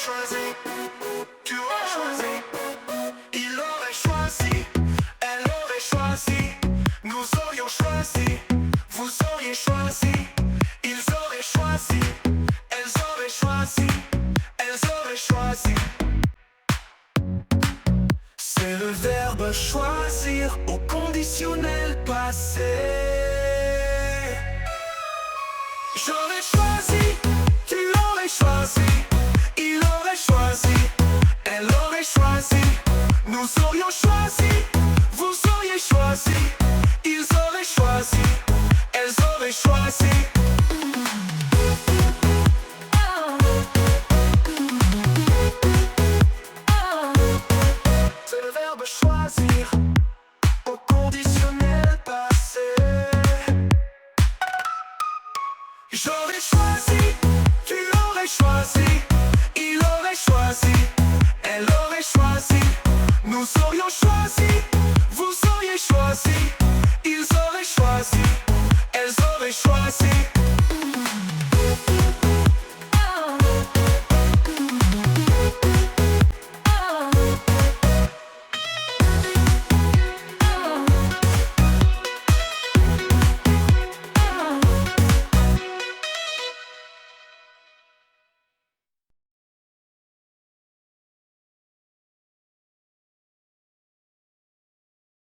choisi, tu as choisi, il aurait choisi, elle aurait choisi, nous aurions choisi, vous auriez choisi, ils auraient choisi, elles auraient choisi, elles auraient choisi. C'est le verbe choisir au conditionnel passé. J'aurais choisi, tu aurais choisi, il aurait choisi, elle aurait choisi, nous aurions choisi, vous auriez choisi, ils auraient choisi, elles auraient choisi. C'est le verbe choisir au conditionnel passé. J'aurais choisi, tu aurais choisi, il aurait choisi, elle aurait choisi, nous aurions choisi.